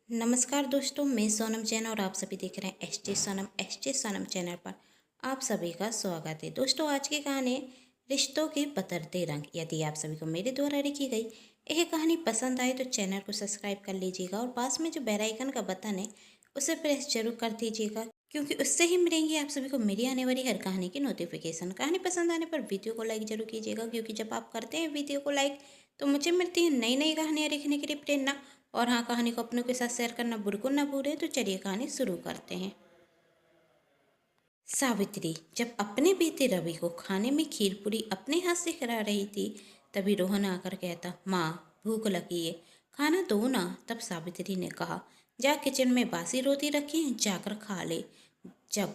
नमस्कार दोस्तों, मैं सोनम जैन और आप सभी देख रहे हैं एस टी सोनम चैनल पर आप सभी का स्वागत है। दोस्तों, आज की कहानी है रिश्तों के बदलते रंग। यदि आप सभी को मेरे द्वारा लिखी गई यह कहानी पसंद आए तो चैनल को सब्सक्राइब कर लीजिएगा और पास में जो बेल आइकन का बटन है उसे प्रेस जरूर कर दीजिएगा, क्योंकि उससे ही मिलेंगी आप सभी को मेरी आने वाली हर कहानी की नोटिफिकेशन। कहानी पसंद आने पर वीडियो को लाइक जरूर कीजिएगा, क्योंकि जब आप करते हैं वीडियो को लाइक तो मुझे मिलती है नई नई कहानियाँ लिखने के लिए प्रेरणा। और हाँ, कहानी को अपनों के साथ शेयर करना बिल्कुल ना भूलें। तो चलिए कहानी शुरू करते हैं। सावित्री जब अपने बेटे रवि को खाने में खीर पूरी अपने हाथ से खिला रही थी, तभी रोहन आकर कहता, माँ भूख लगी है, खाना दो ना। तब सावित्री ने कहा, जा किचन में बासी रोटी रखी है, जाकर खा ले। जब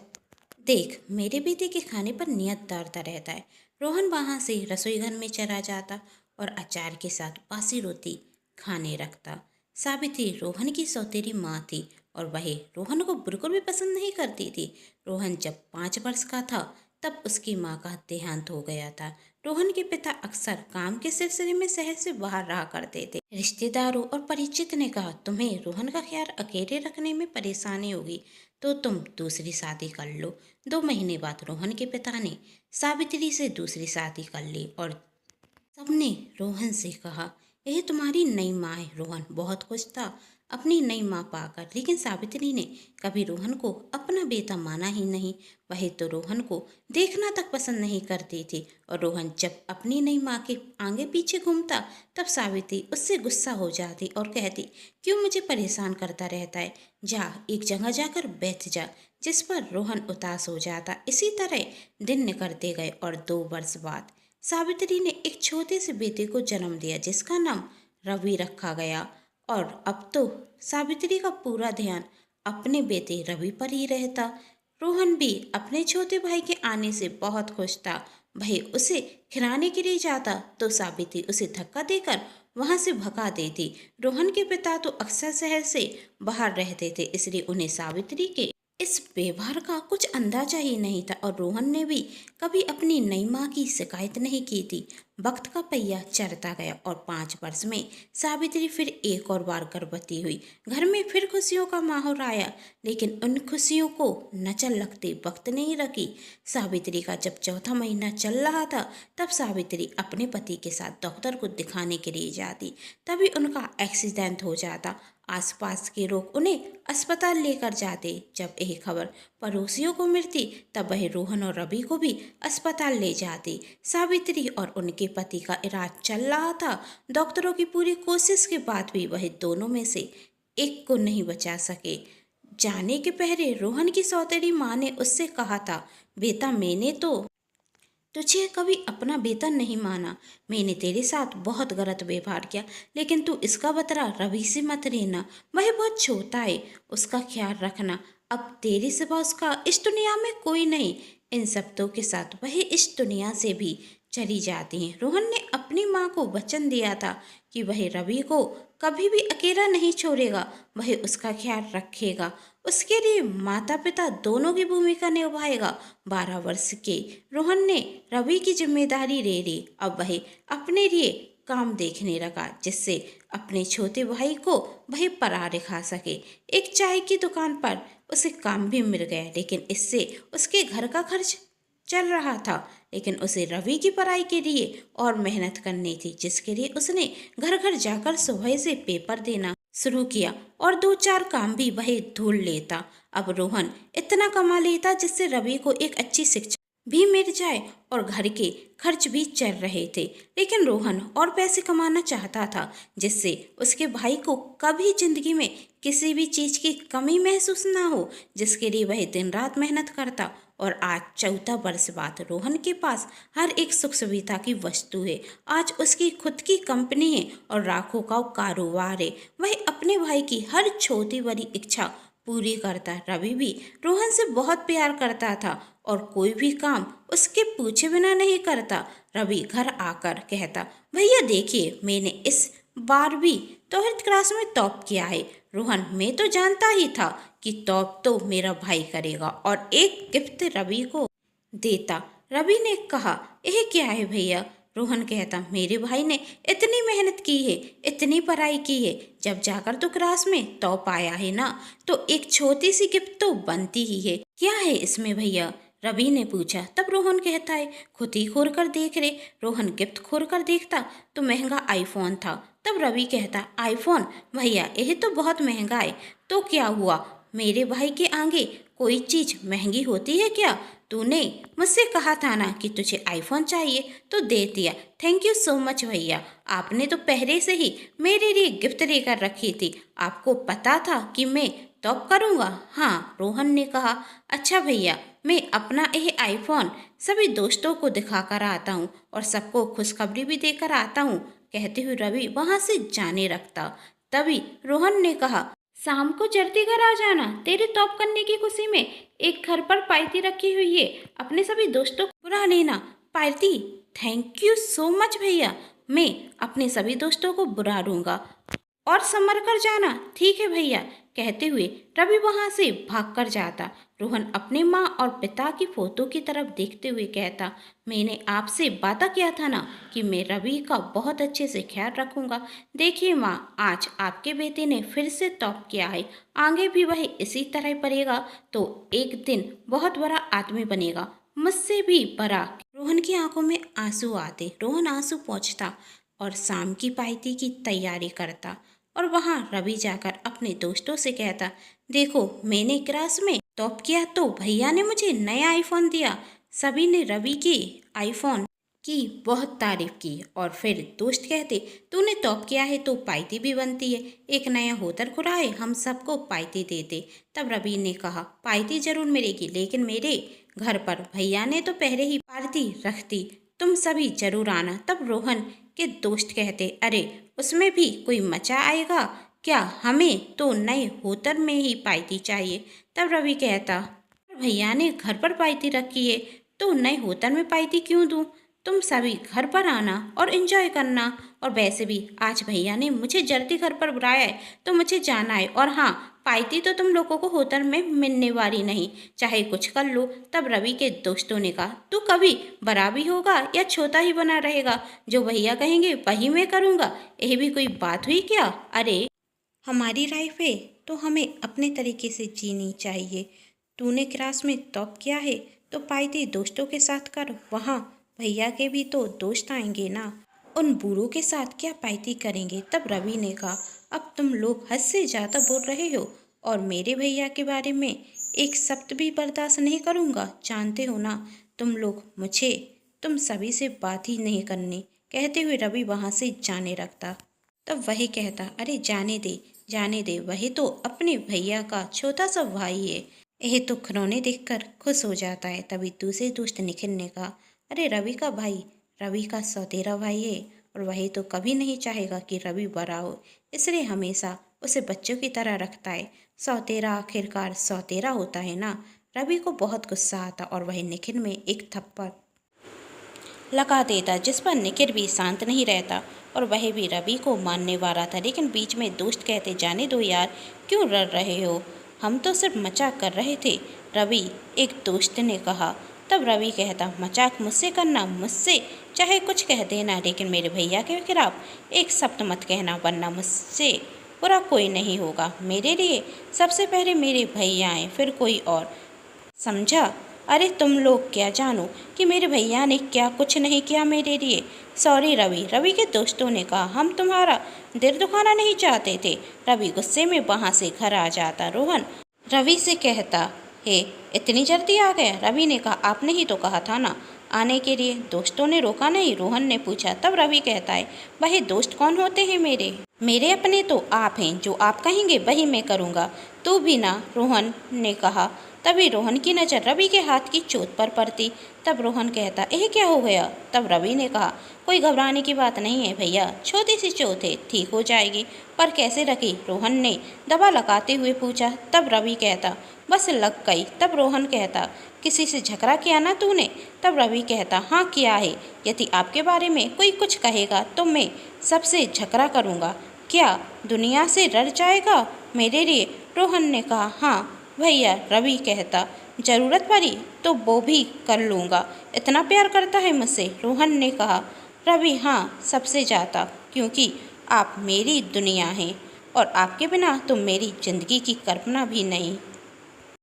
देख, मेरे बेटे के खाने पर नियत डरता रहता है। रोहन वहाँ से रसोई घर में चला जाता और अचार के साथ बासी रोटी खाने रखता। सावित्री रोहन की सौतेली माँ थी और वह रोहन को बिल्कुल भी पसंद नहीं करती थी। रोहन जब 5 वर्ष का था तब उसकी माँ का देहांत हो गया था। रोहन के पिता अक्सर काम के सिलसिले में शहर से बाहर रहा करते थे। रिश्तेदारों और परिचित ने कहा, तुम्हें रोहन का ख्याल अकेले रखने में परेशानी होगी तो तुम दूसरी शादी कर लो। 2 महीने बाद रोहन के पिता ने सावित्री से दूसरी शादी कर ली और सबने रोहन से कहा, यह तुम्हारी नई माँ है। रोहन बहुत खुश था अपनी नई माँ पाकर, लेकिन सावित्री ने कभी रोहन को अपना बेटा माना ही नहीं। वह तो रोहन को देखना तक पसंद नहीं करती थी और रोहन जब अपनी नई माँ के आगे पीछे घूमता तब सावित्री उससे गुस्सा हो जाती और कहती, क्यों मुझे परेशान करता रहता है, जा एक जगह जाकर बैठ जा। जिस पर रोहन उदास हो जाता। इसी तरह दिन निकलते गए और 2 वर्ष बाद सावित्री ने एक छोटे से बेटे को जन्म दिया, जिसका नाम रवि रखा गया। और अब तो सावित्री का पूरा ध्यान अपने बेटे रवि पर ही रहता। रोहन भी अपने छोटे भाई के आने से बहुत खुश था। भाई उसे खिलाने के लिए जाता तो सावित्री उसे धक्का देकर वहां से भगा देती। रोहन के पिता तो अक्सर शहर से बाहर रहते थे, इसलिए उन्हें सावित्री के इस व्यवहार का कुछ अंदाजा ही नहीं था और रोहन ने भी कभी अपनी नई माँ की शिकायत नहीं की थी। वक्त का पहिया चलता गया और 5 वर्ष में सावित्री फिर एक और बार गर्भवती हुई। घर में फिर खुशियों का माहौल आया, लेकिन उन खुशियों को नचल लगते वक्त नहीं रखी। सावित्री का जब चौथा महीना चल रहा था तब सावित्री अपने पति के साथ डॉक्टर को दिखाने के लिए जाती। तभी उनका एक्सीडेंट हो जाता। आसपास के लोग उन्हें अस्पताल लेकर जाते। जब यह खबर पड़ोसियों को मिलती तब वह रोहन और रवि को भी अस्पताल ले जाती। सावित्री और उनके पति का इलाज चल रहा था। डॉक्टरों की पूरी कोशिश के बाद भी वह दोनों में से एक को नहीं बचा सके। जाने के पहले रोहन की सौतेली माँ ने उससे कहा था, बेटा मैंने तो तुझे कभी अपना बेटा नहीं माना। मैंने तेरे साथ बहुत गलत व्यवहार किया, लेकिन तू इसका बदला रवि से मत लेना। वह बहुत छोटा है, उसका ख्याल रखना। अब तेरे सिवा उसका इस दुनिया में कोई नहीं। इन शब्दों के साथ वह इस दुनिया से भी चली जाती हैं। रोहन ने अपनी माँ को वचन दिया था कि वह रवि को कभी भी अकेला नहीं छोड़ेगा, वह उसका ख्याल रखेगा, उसके लिए माता पिता दोनों की भूमिका निभाएगा। 12 वर्ष के रोहन ने रवि की जिम्मेदारी ले ली। अब वह अपने लिए काम देखने लगा, जिससे अपने छोटे भाई को वह पढ़ा लिखा सके। एक चाय की दुकान पर उसे काम भी मिल गया, लेकिन इससे उसके घर का खर्च चल रहा था। लेकिन उसे रवि की पढ़ाई के लिए और मेहनत करनी थी, जिसके लिए उसने घर घर जाकर सुबह से पेपर देना शुरू किया और 2-4 काम भी वह ढूंढ लेता। अब रोहन इतना कमा लेता जिससे रवि को एक अच्छी शिक्षा भी मिल जाए और घर के खर्च भी चल रहे थे। लेकिन रोहन और पैसे कमाना चाहता था, जिससे उसके भाई को कभी जिंदगी में किसी भी चीज़ की कमी महसूस ना हो, जिसके लिए वह दिन रात मेहनत करता। और आज 14 वर्ष बाद रोहन के पास हर एक सुख सुविधा की वस्तु है। आज उसकी खुद की कंपनी है और लाखों का कारोबार है। वह अपने भाई की हर छोटी बड़ी इच्छा पूरी करता। रवि भी रोहन से बहुत प्यार करता था और कोई भी काम उसके पूछे बिना नहीं करता। रवि घर आकर कहता, भैया देखिए, मैंने इस बार भी तोहर क्लास में टॉप किया है। रोहन, मैं तो जानता ही था कि टॉप तो मेरा भाई करेगा, और एक गिफ्ट रवि को देता। रवि ने कहा, यह क्या है भैया? रोहन कहता, मेरे भाई ने इतनी मेहनत की है, इतनी पढ़ाई की है, जब जाकर तो क्लास में टॉप आया है ना, तो एक छोटी सी गिफ्ट तो बनती ही है। क्या है इसमें भैया? रवि ने पूछा। तब रोहन कहता है, खुद ही खोल कर देख रे। रोहन गिफ्ट खोल कर देखता तो महंगा आईफोन था। तब रवि कहता, आईफोन? भैया यह तो बहुत महंगा है। तो क्या हुआ, मेरे भाई के आगे कोई चीज महंगी होती है क्या? तूने मुझसे कहा था ना कि तुझे आईफोन चाहिए, तो दे दिया। थैंक यू सो मच भैया, आपने तो पहले से ही मेरे लिए गिफ्ट लेकर रखी थी। आपको पता था कि मैं टॉप करूँगा। हाँ, रोहन ने कहा। अच्छा भैया, मैं अपना यह आईफोन सभी दोस्तों को दिखाकर आता हूँ और सबको खुशखबरी भी देकर आता हूँ, कहते हुए रवि वहाँ से जाने लगता। तभी रोहन ने कहा, शाम को जल्दी घर आ जाना, तेरे टॉप करने की खुशी में एक घर पर पार्टी रखी हुई है, अपने सभी दोस्तों को बुला लेना। Party? Thank you so much भैया, मैं अपने सभी दोस्तों को बुला लूंगा और संभल कर जाना। ठीक है भैया, कहते हुए रवि वहां से भागकर जाता। रोहन अपने माँ और पिता की फोटो की तरफ देखते हुए कहता, मैंने आपसे वादा किया था ना कि मैं रवि का बहुत अच्छे से ख्याल रखूंगा। देखिए माँ, आज आपके बेटे ने फिर से टॉप किया है, आगे भी वह इसी तरह पढ़ेगा तो एक दिन बहुत बड़ा आदमी बनेगा, मुझसे भी बड़ा। रोहन की आंखों में आंसू आते। रोहन आंसू पोंछता और शाम की पार्टी की तैयारी करता और वहाँ रवि जाकर अपने दोस्तों से कहता, देखो मैंने क्लास में टॉप किया तो भैया ने मुझे नया आईफोन दिया। सभी ने रवि की आईफोन की बहुत तारीफ की और फिर दोस्त कहते, तूने टॉप किया है तो पार्टी भी बनती है, एक नया होटल खुला है, हम सबको पार्टी देते। तब रवि ने कहा, पार्टी जरूर मिलेगी, लेकिन मेरे घर पर भैया ने तो पहले ही पार्टी रख दी, तुम सभी जरूर आना। तब रोहन के दोस्त कहते, अरे उसमें भी कोई मजा आएगा क्या, हमें तो नए होटल में ही पार्टी चाहिए। तब रवि कहता, भैया ने घर पर पार्टी रखी है तो नए होटल में पार्टी क्यों दूं, तुम सभी घर पर आना और एंजॉय करना। और वैसे भी आज भैया ने मुझे जल्दी घर पर बुलाया है तो मुझे जाना है, और हाँ, पार्टी तो तुम लोगों को होटल में मिलने वाली नहीं, चाहे कुछ कर लो। तब रवि के दोस्तों ने कहा, तू कभी बड़ा भी होगा या छोटा ही बना रहेगा, जो भैया कहेंगे वही मैं करूँगा, यह भी कोई बात हुई क्या? अरे हमारी लाइफ है तो हमें अपने तरीके से जीनी चाहिए। तूने क्लास में टॉप किया है तो पार्टी दोस्तों के साथ कर, वहाँ भैया के भी तो दोस्त आएंगे ना, उन बूढ़ों के साथ क्या पार्टी करेंगे। तब रवि ने कहा, अब तुम लोग हद से ज़्यादा बोल रहे हो और मेरे भैया के बारे में एक शब्द भी बर्दाश्त नहीं करूँगा, जानते हो ना तुम लोग, मुझे तुम सभी से बात ही नहीं करनी, कहते हुए रवि वहाँ से जाने लगता। तब वही कहता, अरे जाने दे, वही तो अपने भैया का छोटा सा भाई है, यह तो खिलौने देखकर खुश हो जाता है। तभी दूसरे दोस्त निखिल ने कहा, अरे रवि का भाई, रवि का सौतेरा भाई है और वही तो कभी नहीं चाहेगा कि रवि बड़ा हो, इसलिए हमेशा उसे बच्चों की तरह रखता है। सौतेरा आखिरकार सौतेरा होता है ना। रवि को बहुत गुस्सा आता और वही निखिल में एक थप्पड़ लगा देता, जिस पर निखिल भी शांत नहीं रहता और वह भी रवि को मारने वाला था, लेकिन बीच में दोस्त कहते, जाने दो यार, क्यों डर रहे हो, हम तो सिर्फ मजाक कर रहे थे, रवि एक दोस्त ने कहा। तब रवि कहता, मजाक मुझसे करना, मुझसे चाहे कुछ कह देना, लेकिन मेरे भैया के खिलाफ एक शब्द मत कहना, वरना मुझसे बुरा कोई नहीं होगा। मेरे लिए सबसे पहले मेरे भैया आए, फिर कोई और, समझा? अरे तुम लोग क्या जानो कि मेरे भैया ने क्या कुछ नहीं किया मेरे लिए। सॉरी रवि, रवि के दोस्तों ने कहा, हम तुम्हारा दिल दुखाना नहीं चाहते थे। रवि गुस्से में वहाँ से घर आ जाता। रोहन रवि से कहता है, इतनी जल्दी आ गया? रवि ने कहा, आपने ही तो कहा था ना आने के लिए, दोस्तों ने रोका नहीं? रोहन ने पूछा। तब रवि कहता है, वह दोस्त कौन होते हैं मेरे? मेरे अपने तो आप हैं, जो आप कहेंगे वही मैं करूँगा। तू भी ना, रोहन ने कहा। तभी रोहन की नज़र रवि के हाथ की चोट पर पड़ती। तब रोहन कहता, यह क्या हो गया? तब रवि ने कहा, कोई घबराने की बात नहीं है भैया, छोटी सी चोट है, ठीक हो जाएगी। पर कैसे रखी? रोहन ने दवा लगाते हुए पूछा। तब रवि कहता, बस लग गई। तब रोहन कहता, किसी से झगड़ा किया ना तूने? तब रवि कहता, हाँ किया है, यदि आपके बारे में कोई कुछ कहेगा तो मैं सबसे झगड़ा करूँगा। क्या दुनिया से डर जाएगा मेरे लिए? रोहन ने कहा, हाँ भैया। रवि कहता, ज़रूरत पड़ी तो वो भी कर लूँगा, इतना प्यार करता है मुझसे? रोहन ने कहा, रवि हाँ, सबसे ज़्यादा, क्योंकि आप मेरी दुनिया हैं और आपके बिना तो मेरी ज़िंदगी की कल्पना भी नहीं।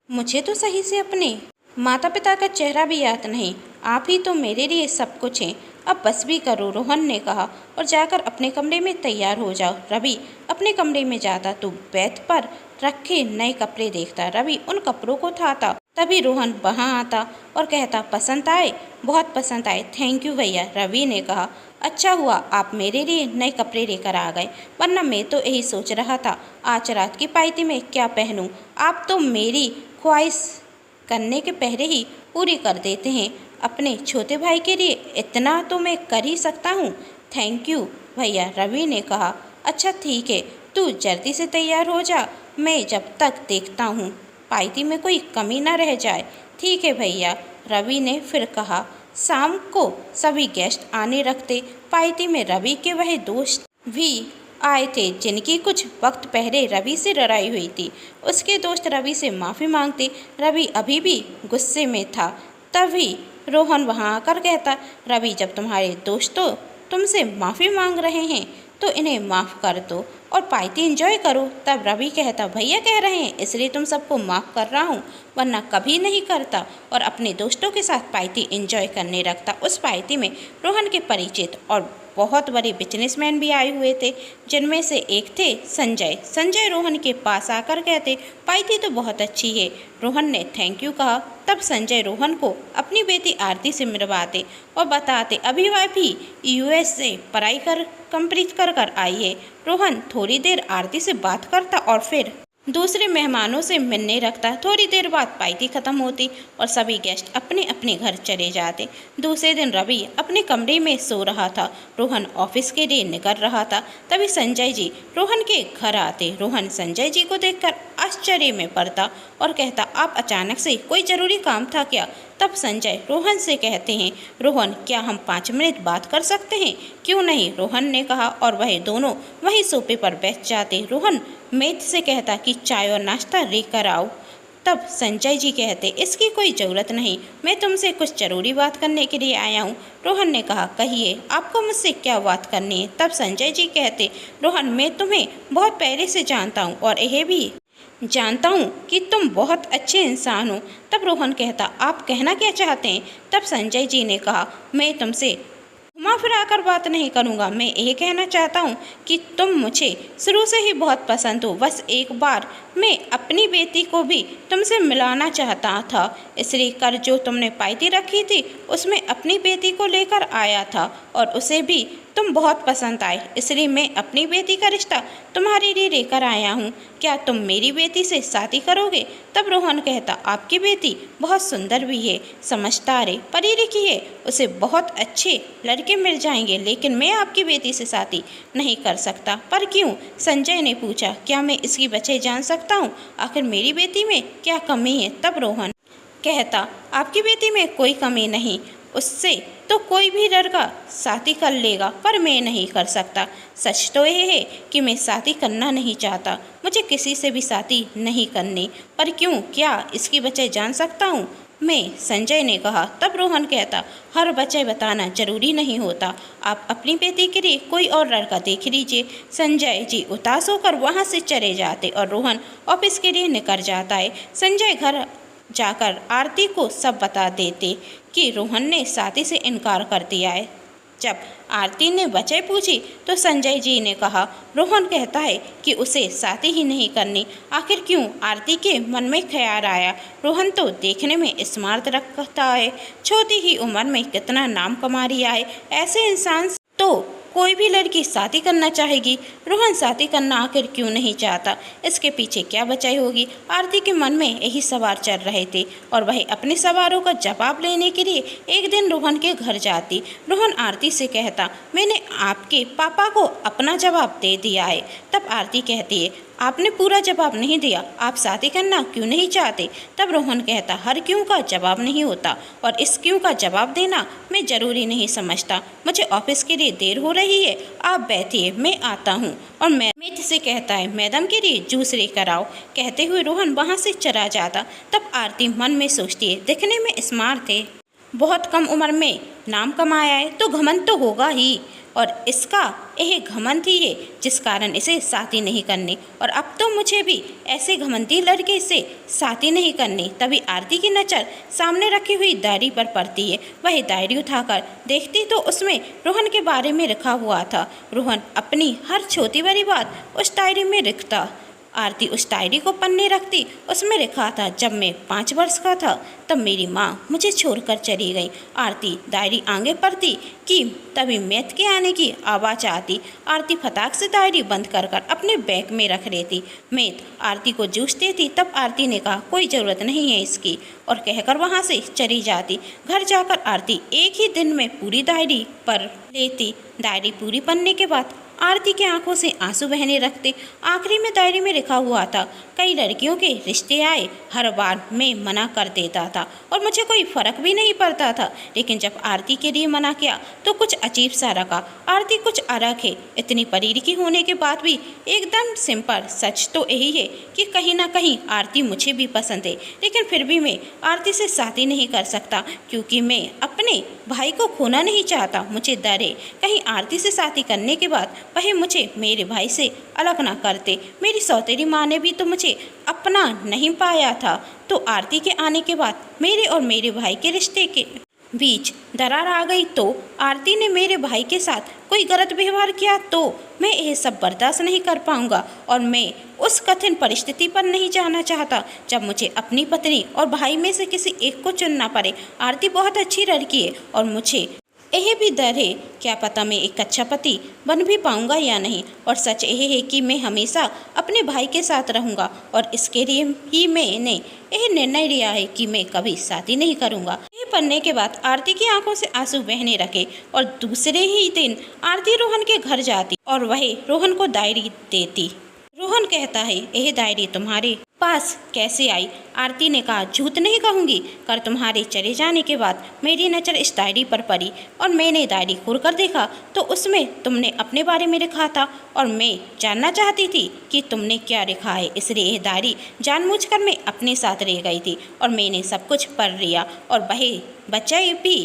मुझे तो सही से अपने माता पिता का चेहरा भी याद नहीं। आप ही तो मेरे लिए सब कुछ हैं। अब बस भी करो, रोहन ने कहा, और जाकर अपने कमरे में तैयार हो जाओ। रवि अपने कमरे में जाता तो बेड पर रखे नए कपड़े देखता। रवि उन कपड़ों को उठाता, तभी रोहन वहाँ आता और कहता, पसंद आए? बहुत पसंद आए, थैंक यू भैया। रवि ने कहा, अच्छा हुआ आप मेरे लिए नए कपड़े लेकर आ गए, वरना मैं तो यही सोच रहा था आज रात की पार्टी में क्या पहनूं। आप तो मेरी ख्वाहिश करने के पहले ही पूरी कर देते हैं। अपने छोटे भाई के लिए इतना तो मैं कर ही सकता हूँ। थैंक यू भैया, रवि ने कहा। अच्छा ठीक है, तू जल्दी से तैयार हो जा, मैं जब तक देखता हूँ पार्टी में कोई कमी ना रह जाए। ठीक है भैया, रवि ने फिर कहा। शाम को सभी गेस्ट आने रखते। पार्टी में रवि के वह दोस्त भी आए थे जिनकी कुछ वक्त पहले रवि से लड़ाई हुई थी। उसके दोस्त रवि से माफ़ी मांगते। रवि अभी भी गुस्से में था। तभी रोहन वहां आकर कहता, रवि जब तुम्हारे दोस्तों तुमसे माफ़ी मांग रहे हैं तो इन्हें माफ़ कर दो और पार्टी एंजॉय करो। तब रवि कहता, भैया कह रहे हैं इसलिए तुम सबको माफ़ कर रहा हूँ, वरना कभी नहीं करता। और अपने दोस्तों के साथ पार्टी एंजॉय करने लगता। उस पार्टी में रोहन के परिचित और बहुत बड़े बिजनेसमैन भी आए हुए थे, जिनमें से एक थे संजय। संजय रोहन के पास आकर कहते, पार्टी तो बहुत अच्छी है। रोहन ने थैंक यू कहा। तब संजय रोहन को अपनी बेटी आरती से मिलवाते और बताते, अभी वह भी यूएस से पढ़ाई कर कंप्लीट कर आई है। रोहन थोड़ी देर आरती से बात करता और फिर दूसरे मेहमानों से मिलने रखता। थोड़ी देर बाद पार्टी खत्म होती और सभी गेस्ट अपने अपने घर चले जाते। दूसरे दिन रवि अपने कमरे में सो रहा था। रोहन ऑफिस के लिए निकल रहा था। तभी संजय जी रोहन के घर आते। रोहन संजय जी को देखकर आश्चर्य में पड़ता और कहता, आप अचानक से, कोई जरूरी काम था क्या? तब संजय रोहन से कहते हैं, रोहन क्या हम 5 मिनट बात कर सकते हैं? क्यों नहीं, रोहन ने कहा, और वह दोनों वहीं सोफे पर बैठ जाते। रोहन मेड से कहता कि चाय और नाश्ता लेकर आओ। तब संजय जी कहते, इसकी कोई ज़रूरत नहीं, मैं तुमसे कुछ ज़रूरी बात करने के लिए आया हूँ। रोहन ने कहा, कहिए आपको मुझसे क्या बात करनी है? तब संजय जी कहते, रोहन मैं तुम्हें बहुत पहले से जानता हूँ और यह भी जानता हूँ कि तुम बहुत अच्छे इंसान हो। तब रोहन कहता, आप कहना क्या चाहते हैं? तब संजय जी ने कहा, मैं तुमसे घुमा फिरा कर बात नहीं करूँगा, मैं यह कहना चाहता हूँ कि तुम मुझे शुरू से ही बहुत पसंद हो। बस एक बार मैं अपनी बेटी को भी तुमसे मिलाना चाहता था, इसलिए कर जो तुमने पार्टी रखी थी उसमें अपनी बेटी को लेकर आया था और उसे भी तुम बहुत पसंद आए, इसलिए मैं अपनी बेटी का रिश्ता तुम्हारे लिए लेकर आया हूँ। क्या तुम मेरी बेटी से शादी करोगे? तब रोहन कहता, आपकी बेटी बहुत सुंदर भी है, समझदार है, पढ़ी लिखी है, उसे बहुत अच्छे लड़के मिल जाएंगे, लेकिन मैं आपकी बेटी से शादी नहीं कर सकता। पर क्यों? संजय ने पूछा, क्या मैं इसकी वजह जान सकता हूँ? आखिर मेरी बेटी में क्या कमी है? तब रोहन कहता, आपकी बेटी में कोई कमी नहीं, उससे तो कोई भी लड़का शादी कर लेगा, पर मैं नहीं कर सकता। सच तो यह है कि मैं शादी करना नहीं चाहता, मुझे किसी से भी शादी नहीं करनी। पर क्यों, क्या इसकी वजह जान सकता हूँ मैं? संजय ने कहा। तब रोहन कहता, हर वजह बताना जरूरी नहीं होता, आप अपनी बेटी के लिए कोई और लड़का देख लीजिए। संजय जी उदास होकर वहाँ से चले जाते और रोहन ऑफिस के लिए निकल जाता है। संजय घर जाकर आरती को सब बता देते कि रोहन ने शादी से इनकार कर दिया है। जब आरती ने वजह पूछी तो संजय जी ने कहा, रोहन कहता है कि उसे शादी ही नहीं करनी। आखिर क्यों? आरती के मन में ख्याल आया, रोहन तो देखने में स्मार्ट रखता है, छोटी ही उम्र में कितना नाम कमा लिया है, ऐसे इंसान तो कोई भी लड़की शादी करना चाहेगी। रोहन शादी करना आखिर क्यों नहीं चाहता? इसके पीछे क्या वजह होगी? आरती के मन में यही सवाल चल रहे थे और वह अपने सवालों का जवाब लेने के लिए एक दिन रोहन के घर जाती। रोहन आरती से कहता, मैंने आपके पापा को अपना जवाब दे दिया है। तब आरती कहती है, आपने पूरा जवाब नहीं दिया, आप शादी करना क्यों नहीं चाहते? तब रोहन कहता, हर क्यों का जवाब नहीं होता और इस क्यों का जवाब देना मैं ज़रूरी नहीं समझता। मुझे ऑफिस के लिए देर हो रही है, आप बैठिए, मैं आता हूँ। और मेट से कहता है, मैडम के लिए जूस लेकर आओ। कहते हुए रोहन वहाँ से चला जाता। तब आरती मन में सोचती है, दिखने में स्मार्ट है, बहुत कम उम्र में नाम कमाया है तो घमंड तो होगा ही, और इसका यह घमंड ही है जिस कारण इसे शादी नहीं करनी। और अब तो मुझे भी ऐसे घमंडी लड़के से शादी नहीं करनी। तभी आरती की नज़र सामने रखी हुई डायरी पर पड़ती है। वह डायरी उठाकर देखती तो उसमें रोहन के बारे में लिखा हुआ था। रोहन अपनी हर छोटी बड़ी बात उस डायरी में लिखता। आरती उस डायरी को पन्ने रखती। उसमें लिखा था, जब मैं 5 वर्ष का था तब मेरी माँ मुझे छोड़कर चली गई। आरती डायरी आगे पढ़ती कि तभी मैथ के आने की आवाज़ आती। आरती फटाक से डायरी बंद कर कर अपने बैग में रख लेती। मैथ आरती को जूस देती। तब आरती ने कहा, कोई ज़रूरत नहीं है इसकी, और कहकर वहाँ से चली जाती। घर जाकर आरती एक ही दिन में पूरी डायरी पढ़ लेती। डायरी पूरी पढ़ने के बाद आरती की आंखों से आंसू बहने लगते। आखिरी में डायरी में लिखा हुआ था, कई लड़कियों के रिश्ते आए, हर बार मैं मना कर देता था और मुझे कोई फर्क भी नहीं पड़ता था, लेकिन जब आरती के लिए मना किया तो कुछ अजीब सा लगा। आरती कुछ अलग है। इतनी पढ़ी लिखी होने के बाद भी एकदम सिंपल। सच तो यही है कि कहीं ना कहीं आरती मुझे भी पसंद है, लेकिन फिर भी मैं आरती से शादी नहीं कर सकता क्योंकि मैं अपने भाई को खोना नहीं चाहता। मुझे डर है कहीं आरती से शादी करने के बाद वह मुझे मेरे भाई से अलग ना करते। मेरी सौतेली माँ ने भी तो मुझे अपना नहीं पाया था, तो आरती के आने के बाद मेरे और मेरे भाई के रिश्ते के बीच दरार आ गई। तो आरती ने मेरे भाई के साथ कोई गलत व्यवहार किया तो मैं यह सब बर्दाश्त नहीं कर पाऊंगा, और मैं उस कठिन परिस्थिति पर नहीं जाना चाहता जब मुझे अपनी पत्नी और भाई में से किसी एक को चुनना पड़े। आरती बहुत अच्छी लड़की है और मुझे यह भी डर है, क्या पता मैं एक अच्छा पति बन भी पाऊंगा या नहीं। और सच यह है कि मैं हमेशा अपने भाई के साथ रहूंगा, और इसके लिए ही मैंने यह निर्णय लिया है कि मैं कभी शादी नहीं करूंगा। यह पढ़ने के बाद आरती की आंखों से आंसू बहने लगे, और दूसरे ही दिन आरती रोहन के घर जाती और वह रोहन को डायरी देती। रोहन कहता है, यह डायरी तुम्हारे पास कैसे आई? आरती ने कहा, झूठ नहीं कहूँगी, कर तुम्हारे चले जाने के बाद मेरी नज़र इस डायरी पर पड़ी और मैंने डायरी खोलकर देखा तो उसमें तुमने अपने बारे में लिखा था, और मैं जानना चाहती थी कि तुमने क्या लिखा है, इसलिए यह डायरी जानबूझकर मैं अपने साथ ले गई थी और मैंने सब कुछ पढ़ लिया। और वह बच्चा भी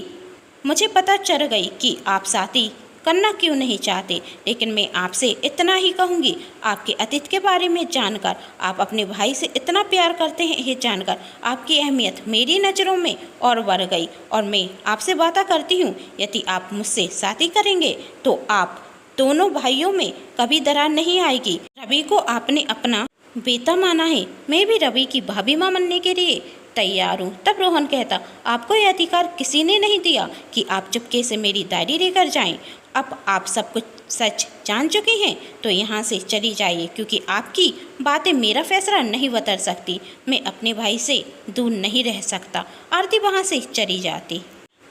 मुझे पता चल गई कि आप शादी करना क्यों नहीं चाहते, लेकिन मैं आपसे इतना ही कहूँगी, आपके अतीत के बारे में जानकर आप अपने भाई से इतना प्यार करते हैं, यह जानकर आपकी अहमियत मेरी नज़रों में और बढ़ गई। और मैं आपसे वादा करती हूँ, यदि आप मुझसे शादी करेंगे तो आप दोनों भाइयों में कभी दरार नहीं आएगी। रवि को आपने अपना बेटा माना है, मैं भी रवि की भाभी माँ बनने के लिए तैयार हूँ। तब रोहन कहता, आपको यह अधिकार किसी ने नहीं दिया कि आप चुपके से मेरी डायरी लेकर जाएं। अब आप सब कुछ सच जान चुके हैं तो यहाँ से चली जाइए, क्योंकि आपकी बातें मेरा फैसला नहीं बदल सकती। मैं अपने भाई से दूर नहीं रह सकता। आरती वहाँ से चली जाती।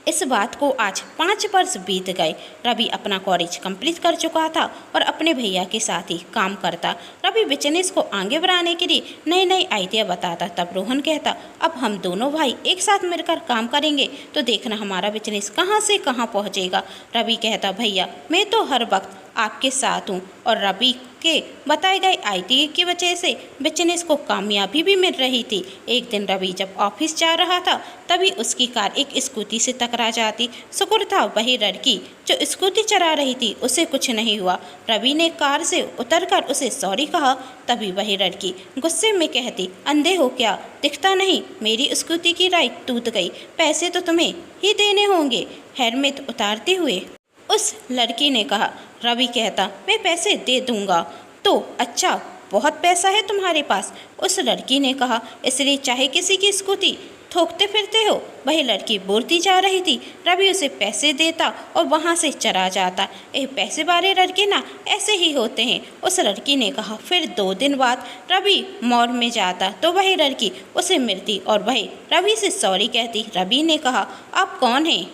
इस बात को आज 5 वर्ष बीत गए। रवि अपना कॉलेज कंप्लीट कर चुका था और अपने भैया के साथ ही काम करता। रवि बिजनेस को आगे बढ़ाने के लिए नई नई आइडिया बताता। तब रोहन कहता, अब हम दोनों भाई एक साथ मिलकर काम करेंगे तो देखना हमारा बिजनेस कहाँ से कहाँ पहुँचेगा। रवि कहता, भैया मैं तो हर वक्त आपके साथ हूँ, और रवि के बताए गए आइडिया की वजह से बिजनेस को कामयाबी भी मिल रही थी। एक दिन रवि जब ऑफिस जा रहा था तभी उसकी कार एक स्कूटी से टकरा जाती। शुक्र था वही लड़की जो स्कूटी चला रही थी उसे कुछ नहीं हुआ। रवि ने कार से उतरकर उसे सॉरी कहा। तभी वही लड़की गुस्से में कहती, अंधे हो क्या, दिखता नहीं मेरी स्कूटी की लाइट टूट गई, पैसे तो तुम्हें ही देने होंगे। हेलमेट उतारते हुए उस लड़की ने कहा। रवि कहता, मैं पैसे दे दूंगा। तो अच्छा, बहुत पैसा है तुम्हारे पास, उस लड़की ने कहा, इसलिए चाहे किसी की स्कूटी ठोकते फिरते हो। वही लड़की बोलती जा रही थी। रवि उसे पैसे देता और वहाँ से चला जाता। ये पैसे वाले लड़के ना ऐसे ही होते हैं, उस लड़की ने कहा। फिर 2 दिन बाद रवि मॉल में जाता तो वही लड़की उसे मिलती और वही रवि से सॉरी कहती। रवि ने कहा, आप कौन हैं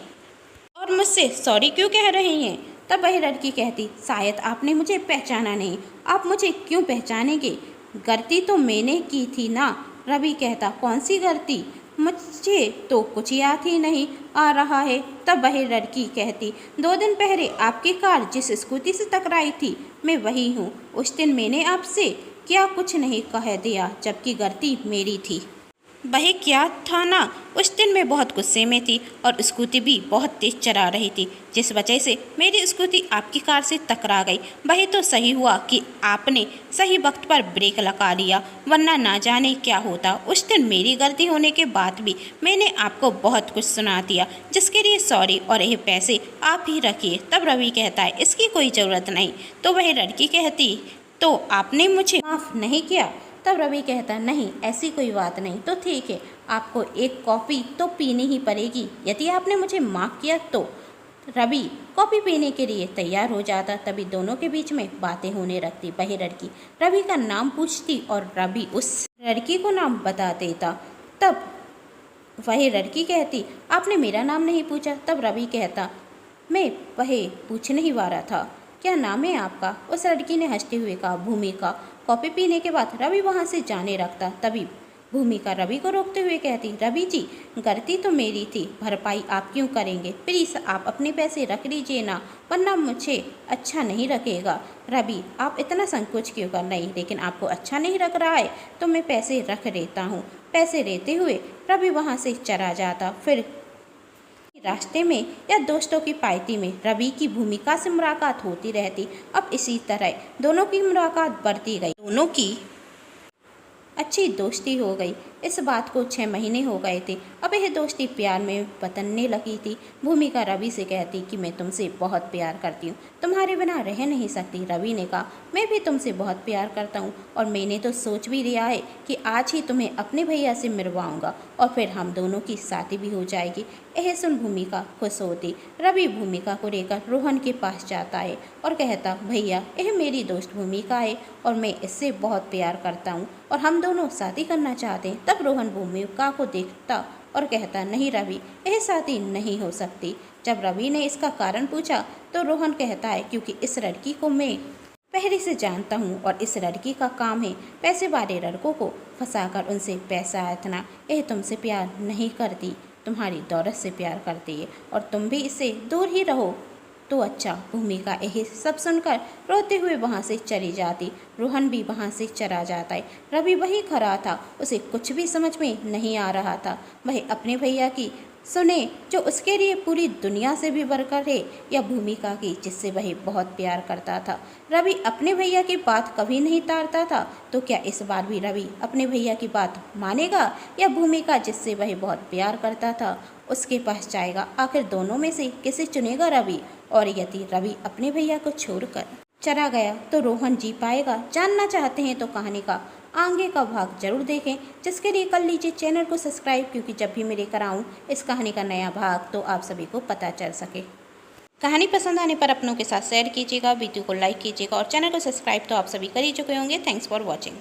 और मुझसे सॉरी क्यों कह रहे हैं? तब वही लड़की कहती, शायद आपने मुझे पहचाना नहीं, आप मुझे क्यों पहचानेंगे, गलती तो मैंने की थी ना। रवि कहता, कौन सी गलती, मुझे तो कुछ याद ही नहीं आ रहा है। तब वही लड़की कहती, 2 दिन पहले आपकी कार जिस स्कूटी से टकराई थी मैं वही हूँ। उस दिन मैंने आपसे क्या कुछ नहीं कह दिया, जबकि गलती मेरी थी। वही क्या था ना, उस दिन मैं बहुत गुस्से में थी और स्कूटी भी बहुत तेज चला रही थी, जिस वजह से मेरी स्कूटी आपकी कार से टकरा गई। वही तो सही हुआ कि आपने सही वक्त पर ब्रेक लगा लिया, वरना ना जाने क्या होता। उस दिन मेरी गलती होने के बाद भी मैंने आपको बहुत कुछ सुना दिया, जिसके लिए सॉरी, और ये पैसे आप ही रखिए। तब रवि कहता है इसकी कोई ज़रूरत नहीं। तो वह लड़की कहती तो आपने मुझे माफ़ नहीं किया। तब रवि कहता नहीं, ऐसी कोई बात नहीं। तो ठीक है, आपको एक कॉफ़ी तो पीनी ही पड़ेगी। यदि आपने मुझे माफ़ किया तो रवि कॉफ़ी पीने के लिए तैयार हो जाता। तभी दोनों के बीच में बातें होने लगती। वही लड़की रवि का नाम पूछती और रवि उस लड़की को नाम बता देता। तब वही लड़की कहती आपने मेरा नाम नहीं पूछा। तब रवि कहता मैं वही पूछने ही वाला था, क्या नाम है आपका? उस लड़की ने हंसते हुए कहा भूमिका। कॉफ़ी पीने के बाद रवि वहाँ से जाने लगता। तभी भूमिका रवि को रोकते हुए कहती रवि जी, गलती तो मेरी थी, भरपाई आप क्यों करेंगे? प्लीज़ आप अपने पैसे रख लीजिए ना, वरना मुझे अच्छा नहीं लगेगा। रवि आप इतना संकोच क्यों कर रही? लेकिन आपको अच्छा नहीं लग रहा है तो मैं पैसे रख लेता हूँ। पैसे लेते हुए रवि वहाँ से चला जाता। फिर रास्ते में या दोस्तों की पार्टी में रवि की भूमिका से मुलाकात होती रहती। अब इसी तरह दोनों की मुलाकात बढ़ती गई, दोनों की अच्छी दोस्ती हो गई। इस बात को 6 महीने हो गए थे। अब यह दोस्ती प्यार में बदलने लगी थी। भूमिका रवि से कहती कि मैं तुमसे बहुत प्यार करती हूँ, तुम्हारे बिना रह नहीं सकती। रवि ने कहा मैं भी तुमसे बहुत प्यार करता हूँ और मैंने तो सोच भी लिया है कि आज ही तुम्हें अपने भैया से मिलवाऊंगा और फिर हम दोनों की शादी भी हो जाएगी। यह सुन भूमिका खुश होती। रवि भूमिका को लेकर रोहन के पास जाता है और कहता भैया यह मेरी दोस्त भूमिका है और मैं इससे बहुत प्यार करता हूँ और हम दोनों शादी करना चाहते हैं। तब रोहन भूमिका को देखता और कहता नहीं रवि, यह शादी नहीं हो सकती। जब रवि ने इसका कारण पूछा तो रोहन कहता है क्योंकि इस लड़की को मैं पहले से जानता हूँ और इस लड़की का काम है पैसे वाले लड़कों को फंसाकर उनसे पैसा ऐंठना। यह तुमसे प्यार नहीं करती, तुम्हारी दौलत से प्यार करती है और तुम भी इससे दूर ही रहो तो अच्छा। भूमिका यही सब सुनकर रोते हुए वहाँ से चली जाती। रोहन भी वहाँ से चला जाता है। रवि वही खड़ा था, उसे कुछ भी समझ में नहीं आ रहा था। वह अपने भैया की सुने जो उसके लिए पूरी दुनिया से भी बढ़कर है, या भूमिका की जिससे वह बहुत प्यार करता था। रवि अपने भैया की बात कभी नहीं टालता था, तो क्या इस बार भी रवि अपने भैया की बात मानेगा या भूमिका जिससे वह बहुत प्यार करता था उसके पास जाएगा? आखिर दोनों में से किसे चुनेगा रवि? और यदि रवि अपने भैया को छोड़कर चला गया तो रोहन जी पाएगा? जानना चाहते हैं तो कहानी का आगे का भाग जरूर देखें, जिसके लिए कर लीजिए चैनल को सब्सक्राइब, क्योंकि जब भी मैं लेकर आऊँ इस कहानी का नया भाग तो आप सभी को पता चल सके। कहानी पसंद आने पर अपनों के साथ शेयर कीजिएगा, वीडियो को लाइक कीजिएगा और चैनल को सब्सक्राइब तो आप सभी कर ही चुके होंगे। Thanks for watching.